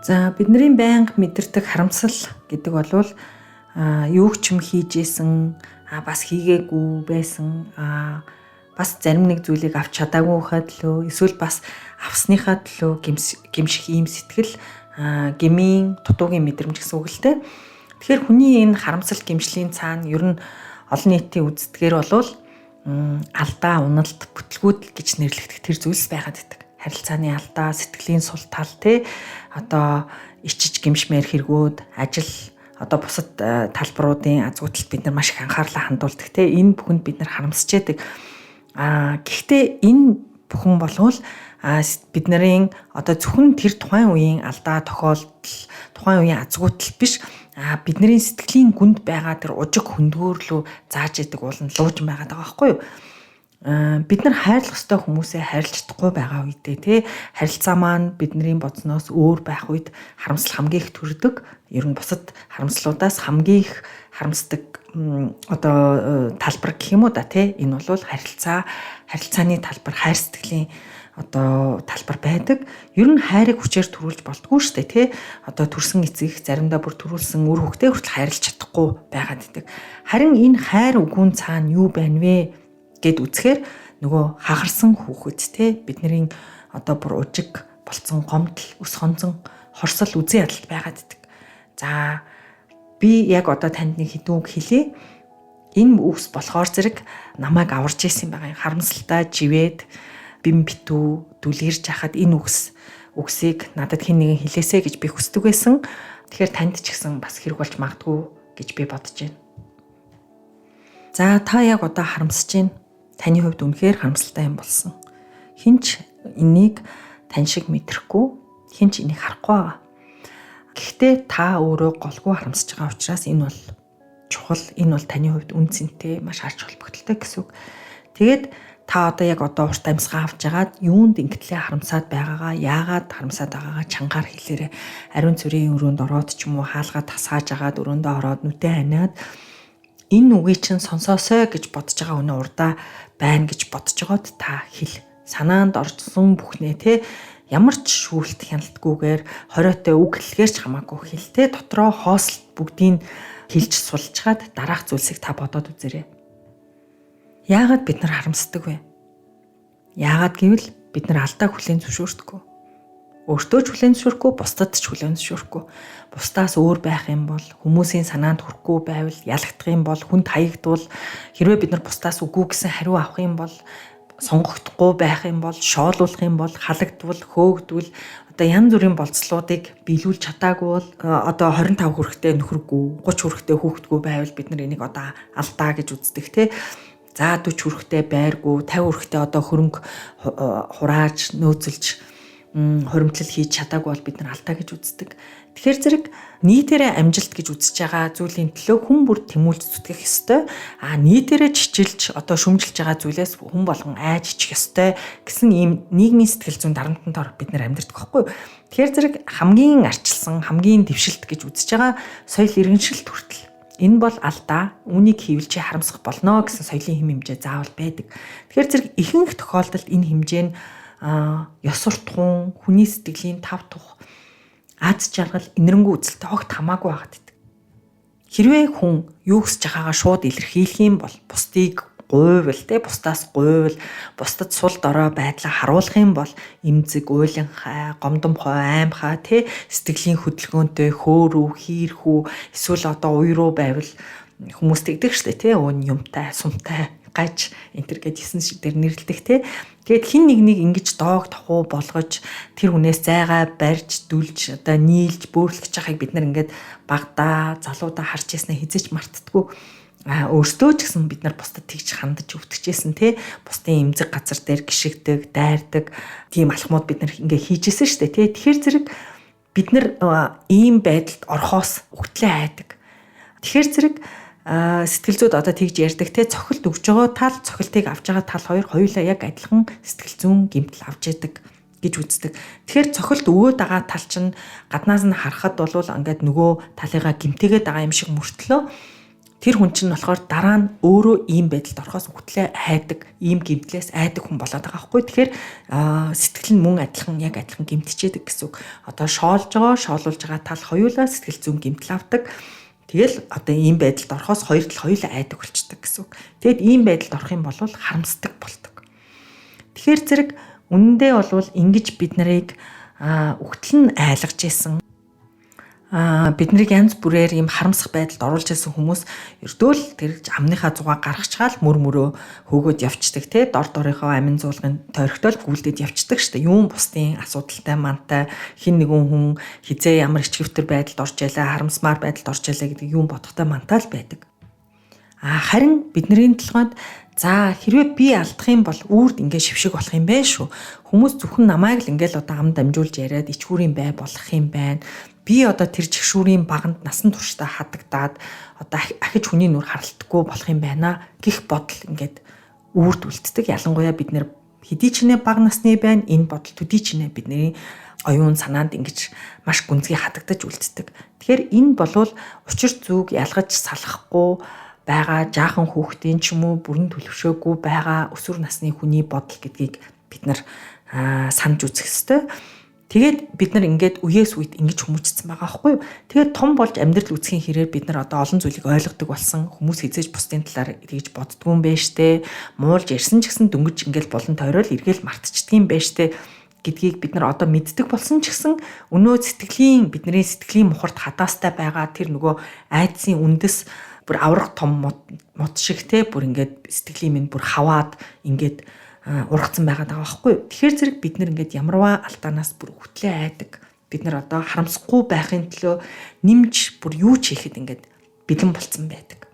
За бидний байнга мэдэрдэг харамсал гэдэг бол юу ч юм хийж исэн бас хийгээгүй байсан бас зарим нэг зүйлийг авч чадаагүйхаа төлөө эсвэл бас авсныхаа төлөө гимших ийм сэтгэл гмийн дутуугийн мэдрэмж гэсэн үг л дээ. Тэгэхээр хүний энэ харамсал гимшлийн цаана ер нь олон нийтийн үздгээр бол алдаа, уналт, бүтлгүүд гэж нэрлэгдэх тэр зүйлс байгаад байдаг. Харилцааны алдаа, сэтгэлийн сул тал одоо ичиж гимшмээр хэрэгүүд, ажил одоо бусад талбаруудын азгуудалд бид нар маш их анхаарлаа хандуулдаг энэ бүхэнд бид нар харамсч яадаг. Гэхдээ энэ бүхэн болвол бид нарын одоо зөвхөн тэр тухайн үеийн алдаа тохиолдол, тухайн үеийн азгуудал биш бидний сэтгэлийн гүнд байгаа тэр ужиг хөндгөөрлөө зааж яадаг уулын лууж байгаад байгаа байхгүй юу? Бид нар хайрлах ёстой хүмүүсээ хайрлаж чадахгүй байгаа үедээ харилцаа маань бидний бодсноос өөр байх үед харамсал хамгийн их төрдөг. Ер нь бусад харамслуудаас хамгийн их харамсдаг одоо талбар гэх юм уу энэ бол харилцааны талбар, хайр сэтгэлийн одоо талбар байдаг. Ер нь хайрыг хүчээр төрүүлж болдгоо шүү дээ одоо төрсэн эцэг заримдаа бүр төрүүлсэн үр хөвгтэй хүртэл хайрлаж чадахгүй байгаад идэг. Харин энэ хайр үгүүн цаана юу байна вэ гэд үзэхээр нөгөө хахарсан хүүхэд бидний одоо бүр ужиг болцсон гомдол, өс хонцон хорсол үзэн ядалт байгаад идэг. За би яг одоо танд нэг хэдэн үг хэлье. Энэ үгс болохоор зэрэг намайг аварж исэн байгаа. Харамсалтай живээд бим битүү дүлгэрж хахад энэ үгсийг надад хэн нэгэн хэлээсэ гэж би хүсдэг байсан. Тэгэхээр танд ч гэсэн бас хэрэг болж магадгүй гэж би бодож байна. За та яг одоо харамсаж байна. Таны хувьд үнэхээр харамсалтай юм болсон. Хинч энийг тань шиг мэдрэхгүй, хинч энийг харахгүй байгаа. Гэхдээ та өөрөө голгүй харамсаж байгаа учраас энэ бол чухал, энэ бол таны хувьд үнцэнтэй, маш ач холбогдолтой гэсэн үг. Тэгээд та одоо яг урт амьсгаа авч яагаад юунд ингэтлээ харамсаад байгаагаа, яагаад харамсаад байгаагаа чангаар хэлээрэй. Ариун цэрийн өрөөнд ороод ч юм уу хаалгаа тасгааж агаад өрөөндөө ороод нүдэ ханиад энэ үгийг чинь сонсоосой гэж бодож байгаа өнөө урдаа байна гэж бодож байгаад та хэл. Санаанд орсон бүхнээ ямар ч шүүлт хяналтгүйгээр хориотой үг хэлгээр ч хамаагүй хэлтэй дотроо хоосолт бүгдийг хэлж сулжгаад дараах зүйлсийг та бодоод үзээрэй. Яагаад бид нар харамсдаг вэ? Яагаад гэвэл бид нар алдааг хүлээн зөвшөөрдөггүй. Өөртөө ч хүлээн зөвшөөрөхгүй, бусдад ч хүлээн зөвшөөрөхгүй. Бусдаас өөр байх юм бол, хүмүүсийн санаанд хүрэхгүй байвал, ялагдах юм бол, хүнд хаягдвал, хэрвээ бид нар бусдаас үгүй гэсэн хариу авах юм бол, сонгогдохгүй байх юм бол, шоолуулах юм бол, халагдвал, хөөгдвөл одоо янз бүрийн болцлуудыг биелүүлж чадаагүй бол одоо 25 хүрэхтэй нөхөргүй, 30 хүрэхтэй хүүхдгүй байвал бид нар энийг одоо алдаа гэж үздэг За 40 хүрэхтэй байргүй, 50 хүрэхтэй одоо хөрөнгө хурааж, нөөцөлж хуримтлал хийж чадаагүй бол бид нар алдаа гэж үздэг. Тэгэхээр зэрэг нийтээрээ амжилт гэж үзэж байгаа зүйлийн төлөө хүн бүр тэмүүлж зүтгэх ёстой. Нийтээрээ чичилж одоо шүмжилж байгаа зүйлээс хүн болгон айж ичих ёстой гэсэн ийм нийгмийн сэтгэл зүйн дарамтанд бид нар амьдардаг байхгүй юу? Тэгэхээр зэрэг хамгийн арчилсан, хамгийн дэвшилт гэж үзэж байгаа соёл иргэншилт хүртэл энэ бол алдаа, үүнийг хийвэл чи харамсах болно гэсэн соёлын хэм хэмжээ заавал байдаг. Тэгэхээр зэрэг ихэнх тохиолдолд энэ хэмжээ нь ёс суртахуун, хүний сэтгэлийн тав тух, аз жаргал, инэрэнгүү үзэлтэй огт хамаагүй байгаад байдаг. Хэрвээ хүн юу хүсэж байгаагаа шууд илэрхийлэх юм бол бусдыг гуйвал бусдаас гуйвал, бусдад сул дорой байдлаа харуулах юм бол эмзэг, уйланхай, гомдомхой, аймхай сэтгэлийн хөдөлгөөнтэй хөөрөв, хийрхүү, эсвэл одоо уйруу байвал хүмүүс тэгдэг штэ өн юмтай, сумтай гаж энтер гэж 9 шиг дээр нэрлдэг Тэгээд хин нэг ингэж доог тохуу болгож тэр хүнээс зайгаа барьж, дүлж, одоо нийлж, бөөрлөх чахыг бид нар ингээд багада, залуудаа харж яснаа хизээч мартдаггүй. Өөртөө ч гэсэн бид нар бусдад тэгж хандаж өвтгчээсэн бусдын эмзэг газар дээр гიშгдэг, дайрдаг тийм алхмууд бид нар ингээ хийжсэн шүү дээ Тэгэхээр зэрэг бид нар ийм байдалд орхоос үгтлээ хайдаг. Тэгэхээр зэрэг сэтгэл зүйд одоо тэгж ярьдаг цохилт өгж байгаа тал, цохилтыг авч байгаа тал хоёулаа яг адилхан сэтгэл зүйн гэмтэл авч яадаг гэж үздэг. Тэгэхээр цохилт өгөөд байгаа тал чинь гаднаас нь харахад бол ингээд нөгөө талыгаа гэмтээгээд байгаа юм шиг мөртлөө тэр хүн чинь болохоор дараа нь өөрөө ийм байдалд орохоос үхтлээ айдаг, ийм гэмтлээс айдаг хүн болоод байгаа байхгүй. Тэгэхээр сэтгэл нь мөн адилхан гэмтчихэд гэсэн үг. Одоо шоолуулж байгаа тал хоёулаа сэтгэл зүйн гэмтэл авдаг. Тэгэл одоо ийм байдалд орохоос хоёр тал хоёулаа айдаг болчдаг гэсэн үг. Тэгэд ийм байдалд орох юм бол харамсдаг болдог. Тэгэхээр зэрэг үнэндээ бол ингэж бид нарыг үхтэл нь айлгаж исэн. Бид нарыг янз бүрээр ийм харамсах байдалд оруулж исэн хүмүүс ердөө л тэр амныхаа зугаа гаргачаал мөрөө хөөгөөд явцдаг те дор дорынхоо амин зуулгын тойрогтол гүйлдэд явцдаг штэ. Юун бусдын асуудалтай мантай хин нэгэн хүн хизээ ямар ичгэвтер байдалд орж ялаа, харамсмаар байдалд орж ялаа гэдэг юм бодохтой мантай л байдаг. Харин бидний толгойд за хэрвээ би алдах юм бол үрд ингээ шившиг болох юм байна шүү. Хүмүүс зөвхөн намайг л ингээл одоо ам дамжуулж яриад ичгүүрийн бай болох юм байна. Би одоо тэр жигшүүрийн баганд насан туршдаа хадагдаад одоо ахиж хүний нүр харалтдаггүй болох юм байна гэх бодол ингээд үрд үлддэг. Ялангуяа бид нэр хэдий ч нэ бага насны байна. Энэ бодол төдий ч нэ бидний оюун санаанд ингэж маш гүнзгий хадагдаж үлддэг. Тэгэхээр энэ болвол учир зүг ялгаж салахгүй байгаа жаахан хүүхдийн ч юм уу бүрэн төлөвшөөгүй байгаа өсвөр насны хүний бодол гэдгийг бид нар санаж үзэх ёстой. Тэгээд бид нар ингээд үеэс үед ингэж хүмүүжсэн байгаа байхгүй юу? Тэгээд том болж амьдрал үүсгийн хэрээр бид нар одоо олон зүйлийг ойлгодог болсон. Хүмүүс хизээж бусдын талаар тэгж боддгүй юм байна штэ. Муулж ярьсан ч гэсэн дөнгөж ингээд болон тойрол эргээл мартчихдгийм байна штэ гэдгийг бид нар одоо мэддэг болсон ч гэсэн өнөө бидний сэтгэлийн мухарт хадаастай байгаа тэр нөгөө айдсын үндэс бүр аврах том мод шиг те бүр ингээд сэтгэлийн минь бүр хаваад ингээд ургацсан байгаад байгаа байхгүй юу. Тэгэхээр зэрэг бид нар ингээд ямарваа алдаанаас бүр хөтлөө айдаг. Бид нар одоо харамсахгүй байхын төлөө нэмж бүр юу ч хийхэд ингээд бэлэн болцсон байдаг.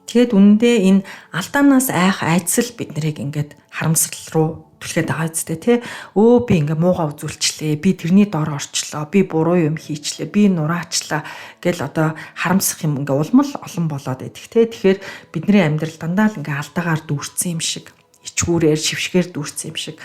Тэгэд үнэндээ энэ алдаанаас айх айдсал бид нарыг ингээд харамсал руу түлхээд байгаа зү тэ. Би ингээ муугаа үзүүлчлээ. Би тэрний дор орчлоо. Би буруу юм хийчлээ. Би нураачлаа гэл одоо харамсах юм ингээ улмал олон болоод байдаг тэ. Тэгэхээр бидний амьдрал дандаа л ингээ алдаагаар дүүрсэн юм шиг, ичгүүрээр шившгээр дүүрсэн юм шиг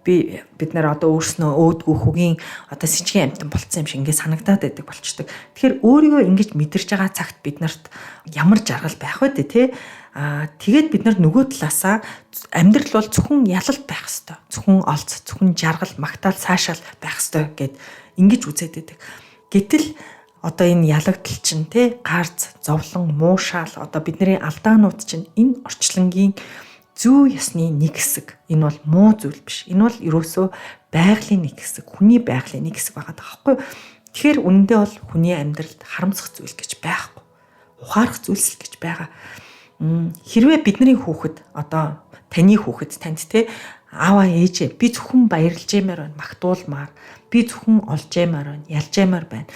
бид нар одоо өөрснөө өөдгөө хөгийн одоо сичгийн амтан болцсон юм шиг ингээ санагдаад байдаг болчдөг. Тэгэхээр өөрийгөө ингэж мэдэрч байгаа цагт бид нарт ямар жаргал байх вэ те. Тэгээд бид нар нөгөө талаасаа амьдрал бол зөвхөн ялалт байх хэвээр. Зөвхөн олц, зөвхөн жаргал, магтаал, цаашаал байх хэвээр гэд ингэж үзээд байдаг. Гэтэл одоо энэ ялагдал чинь те гарц, зовлон, муушаал одоо бидний алдаанууд чинь энэ орчлонгийн зүү ясны нэг хэсэг. Энэ бол муу зүйл биш. Энэ бол ерөөсөө байгалийн нэг хэсэг, хүний байгалийн нэг хэсэг байгаа байхгүй. Тэгэхээр үнэндээ бол хүний амьдралд харамсах зүйл гэж байхгүй. Ухаарах зүйлс гэж байгаа. Хэрвээ бидний хүүхэд одоо таны хүүхэд танд те ааваа ээжээ би зөвхөн баярлж ямаар байна, магтуулмаар, би зөвхөн олж ямаар байна, ялж ямаар байна.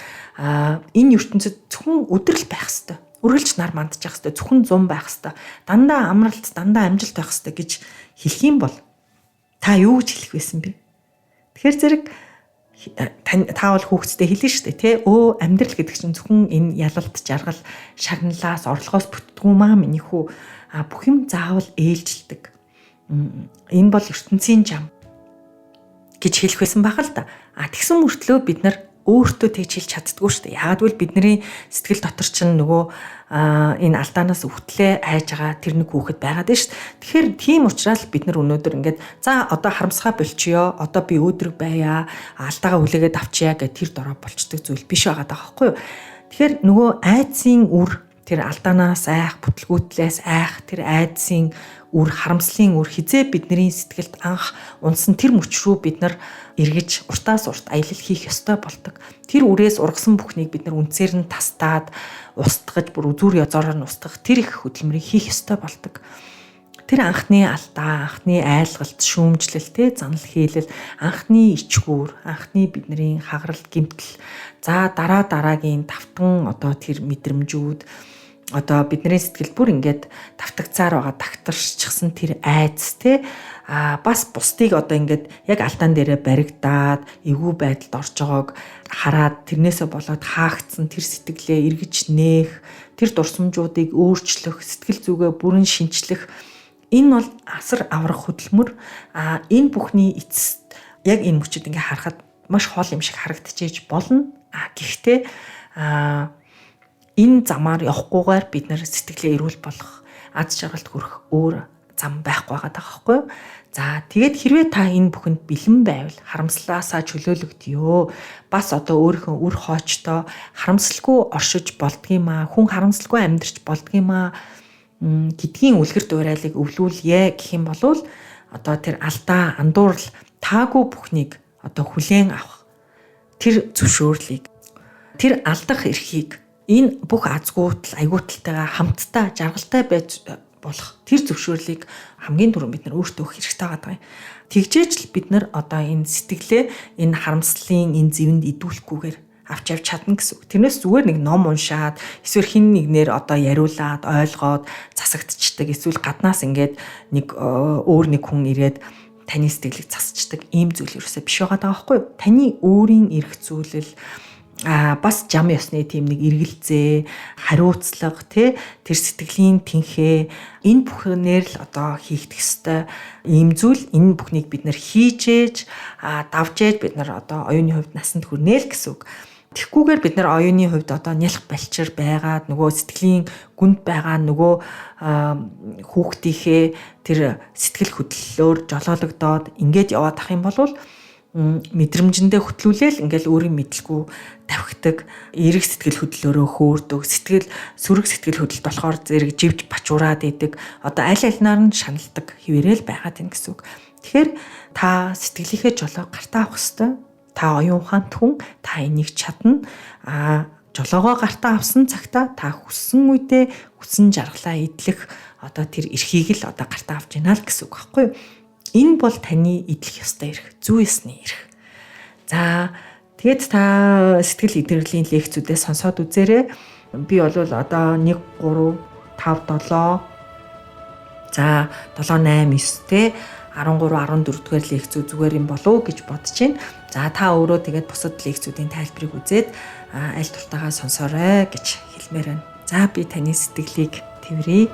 Энэ ертөнцид зөвхөн өдрөл байх хэвээр. Үргэлж нар мандчих хэвээр, зөвхөн 100 байх хэвээр. Дандаа амралт, дандаа амжилт байх хэвээр гэж хэлэх юм бол та юу гэж хэлэх байсан бэ? Тэгэхээр зэрэг та бол хүүхэдтэй хэлнэ шүү дээ, тэ? Амьдрал гэдэг чинь зөвхөн энэ ялалт, жаргал, шагналаас, орлогоос бүтдэггүй маа миний хүү. Бүх юм заавал ээлжилдэг. Энэ бол ертөнцийн зам гэж хэлэх байсан баг л да. Тэгсэн мөртлөө бид нар өөртөө тэгж хэлж чаддгүй шүү дээ. Яагад бол бидний сэтгэл дотор чинь нөгөө энэ алдаанаас өвтлээ айж байгаа тэр нэг хүүхэд байгаад байна шүү дээ. Тэгэхээр тийм учраас бид нар өнөөдөр ингээд за одоо харамсгаа болчихё. Одоо би өөдрөг байя. Алдаагаа хүлээгээд авчия гэх тэр дороо болчдөг зүйл биш байгаа даа байхгүй юу. Тэгэхээр нөгөө айдсын үр тэр алдаанаас айх, бүтлгүүтлээс айх, тэр айдсын үр, харамслын үр хизээ бидний сэтгэлд анх унсан тэр мөч рүү бид нар эргэж уртаас урт аялал хийх ёстой болдог. Тэр үрээс ургасан бүхнийг бид нар үнцээр нь тастаад устгаж бүр үзүүр язороор нь устгах тэр их хөдөлмөрийг хийх ёстой болдог. Тэр анхны алдаа, анхны айлгалт, шүүмжлэл, занал хийлэл, анхны ичгүүр, анхны бидний хагарал, гэмтэл, за дараагийн тавтан одоо тэр мэдрэмжүүд одоо бидний сэтгэл бүр ингээд тавтагцаар байгаа тагтарчсан тэр айдс бас бусдыг одоо ингээд яг алдаан дээрээ баригдаад эвгүй байдалд орж байгааг хараад тэрнээсээ болоод хаагдсан тэр сэтгэлээ эргэж нээх, тэр дурсамжуудыг өөрчлөх, сэтгэл зүгээ бүрэн шинчлэх энэ бол асар аврах хөдөлмөр. Энэ бүхний эцэст яг энэ мөчөд ингээд харахад маш хоол юм шиг харагдчихэж болно. Гэхдээ энэ замаар явахгүйгээр бид нэр сэтгэлээ эрүүл болгох, аз жаргалд хүрэх өөр зам байхгүй байгаа байхгүй юу? За тэгээд хэрвээ та энэ бүхэнд бэлэн байвал харамслаасаа чөлөөлөгдөө. Бас одоо өөрийнхөө үр хоочтой харамсалгүй оршиж болдгиймаа, хүн харамсалгүй амьдрч болдгиймаа гэдгийн үлгэр дуурайлыг өвлүүлье гэх юм бол одоо тэр алдаа, андуурал таагүй бүхнийг одоо хүлээн авах. Тэр зөвшөөрлийг, тэр алдах эрхийг энэ бүх азгуутал, аягууталтайгаа хамтдаа жаргалтай байж болох тэр зөвшөөрлийг хамгийн түрүүнд бид нар өөртөө өгөх хэрэгтэй байгаа юм. Тэгжээж л бид нар одоо энэ сэтгэлээ энэ харамслалын энэ зэвэнд идүүлэхгүйгээр авч явж чадна гэсэн үг. Тэрнээс зүгээр нэг ном уншаад эсвэл хин нэгнээр одоо яриулаад ойлгоод засагдчихдаг. Эсвэл гаднаас ингээд нэг өөр нэг хүн ирээд таны сэтгэлийг засчдаг ийм зүйл ерөөсөө биш байгаа даа байхгүй юу? Таны өөрийн эрх зүйлэл бас жам ёсны тийм нэг эргэлзээ, хариуцлага тэр сэтгэлийн тэнхээ энэ бүхнээр л одоо хийгдэх ёстой ийм зүйл. Энэ бүхнийг бид нэр хийж ээж давж ээж бид нар одоо оюуны хувьд насанд хүрнэ л гэсэн үг. Тэгхгүйгээр бид нар оюуны хувьд одоо нялх балчир байгаад нөгөө сэтгэлийн гүнд байгаа нөгөө хүүхдийнхээ тэр сэтгэл хөдлөлөөр жолоологдоод ингээд яваад ах юм бол мэдрэмжэндээ хөтлүүлээл ингээл өөрийн мэдлгүй тавхидаг, эерэг сэтгэл хөдлөлөөрөө хөөрдөг, сөрөг сэтгэл хөдлөлт болохоор зэрэг живж бачуураад идэг. Одоо аль альнаар нь шаналдаг хിവэрэл байгаад байна гэсэн үг. Тэгэхээр та сэтгэлийнхээ жолоо гартаа авах ёстой. Та оюун ухаант хүн, та энийг чадна. Жолоогоо гартаа авсан цагта та хүссэн үедээ хүссэн жаргалаа идэх одоо тэр эрхийг л одоо гартаа авч яана л гэсэн үг байхгүй юу? Энэ бол таны идэх ёстой эрх, зүй ёсны эрх. За тэгээд та сэтгэл идэрлийн лекцүүдээ сонсоод үзээрэй. Би бол одоо 1 3 5 7 за 7 8 9 те 13 14 дугаар лекцүүд зүгээр юм болов гэж бодож байна. За та өөрөө тэгээд бусад лекцүүдийн тайлбарыг үзээд аль тултайгаа сонсоорой гэж хэлмээр байна. За би таны сэтгэлийг тэврье.